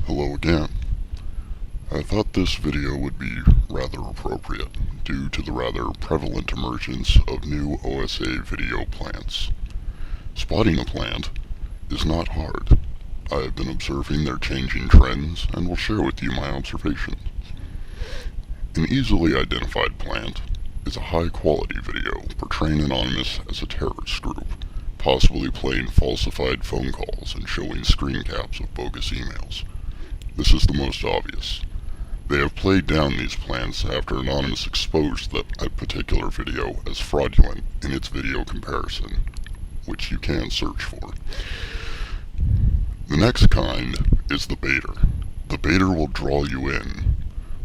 Hello again. I thought this video would be rather appropriate due to the rather prevalent emergence of new OSA video plants. Spotting a plant is not hard. I have been observing their changing trends and will share with you my observations. An easily identified plant is a high-quality video portraying Anonymous as a terrorist group, possibly playing falsified phone calls and showing screen caps of bogus emails. This is the most obvious. They have played down these plants after Anonymous exposed that particular video as fraudulent in its video comparison, which you can search for. The next kind is the baiter. The baiter will draw you in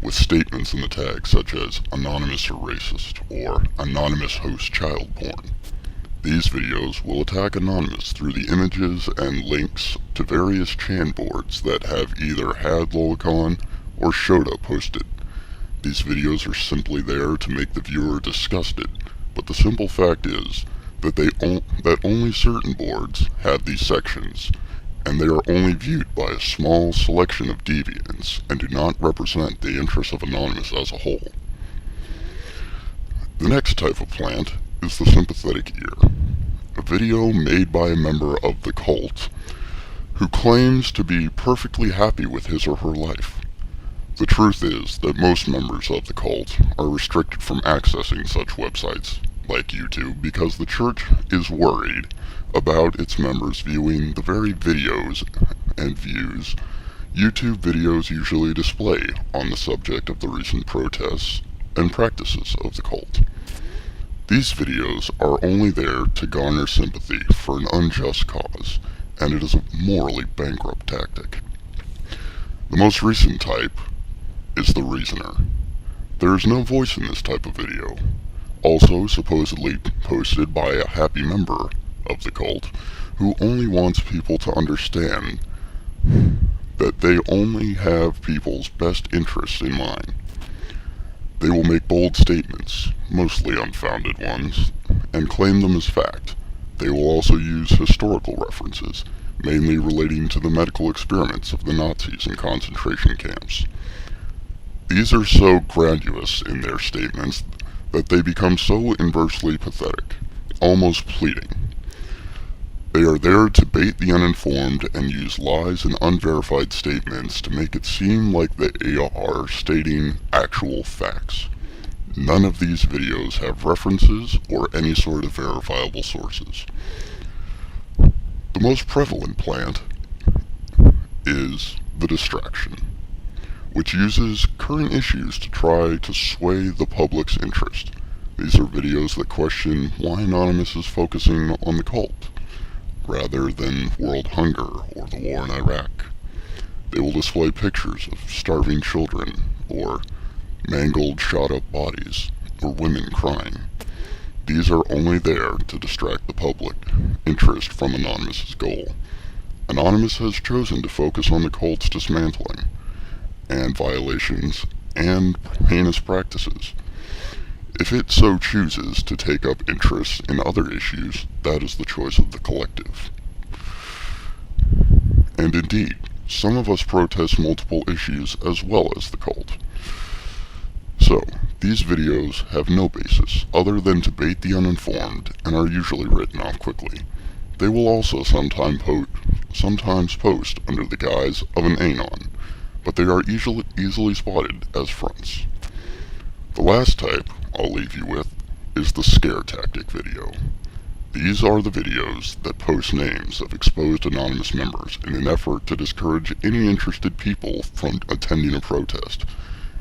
with statements in the tag such as Anonymous or racist or Anonymous hosts child porn. These videos will attack Anonymous through the images and links to various Chan boards that have either had Lolicon or Shota posted. These videos are simply there to make the viewer disgusted, but the simple fact is that only certain boards have these sections, and they are only viewed by a small selection of deviants and do not represent the interests of Anonymous as a whole. The next type of plant is the sympathetic ear, a video made by a member of the cult who claims to be perfectly happy with his or her life. The truth is that most members of the cult are restricted from accessing such websites like YouTube because the church is worried about its members viewing the very videos and views YouTube videos usually display on the subject of the recent protests and practices of the cult. These videos are only there to garner sympathy for an unjust cause, and it is a morally bankrupt tactic. The most recent type is the reasoner. There is no voice in this type of video, also supposedly posted by a happy member of the cult who only wants people to understand that they only have people's best interests in mind. They will make bold statements, mostly unfounded ones, and claim them as fact. They will also use historical references, mainly relating to the medical experiments of the Nazis in concentration camps. These are so grandiose in their statements that they become so inversely pathetic, almost pleading. They are there to bait the uninformed and use lies and unverified statements to make it seem like they are stating actual facts. None of these videos have references or any sort of verifiable sources. The most prevalent plant is the distraction, which uses current issues to try to sway the public's interest. These are videos that question why Anonymous is focusing on the cult, rather than world hunger or the war in Iraq. They will display pictures of starving children, or mangled, shot-up bodies, or women crying. These are only there to distract the public interest from Anonymous's goal. Anonymous has chosen to focus on the cult's dismantling and violations and heinous practices. If it so chooses to take up interests in other issues, that is the choice of the collective. And indeed, some of us protest multiple issues as well as the cult. So, these videos have no basis other than to bait the uninformed and are usually written off quickly. They will also sometimes post under the guise of an anon, but they are easily spotted as fronts. The last type I'll leave you with is the scare tactic video. These are the videos that post names of exposed Anonymous members in an effort to discourage any interested people from attending a protest.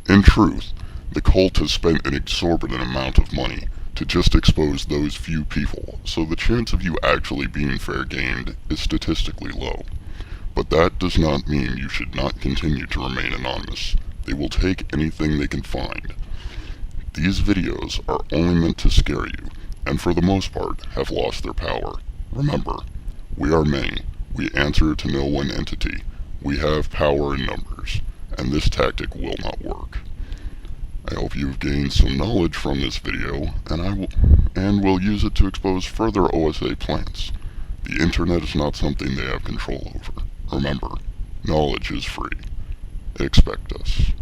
In truth, the cult has spent an exorbitant amount of money to just expose those few people, so the chance of you actually being fair gamed is statistically low. But that does not mean you should not continue to remain anonymous. They will take anything they can find. These videos are only meant to scare you, and for the most part have lost their power. Remember, we are many. We answer to no one entity. We have power in numbers, and this tactic will not work. I hope you've gained some knowledge from this video, and will use it to expose further OSA plants. The internet is not something they have control over. Remember, knowledge is free. expect us.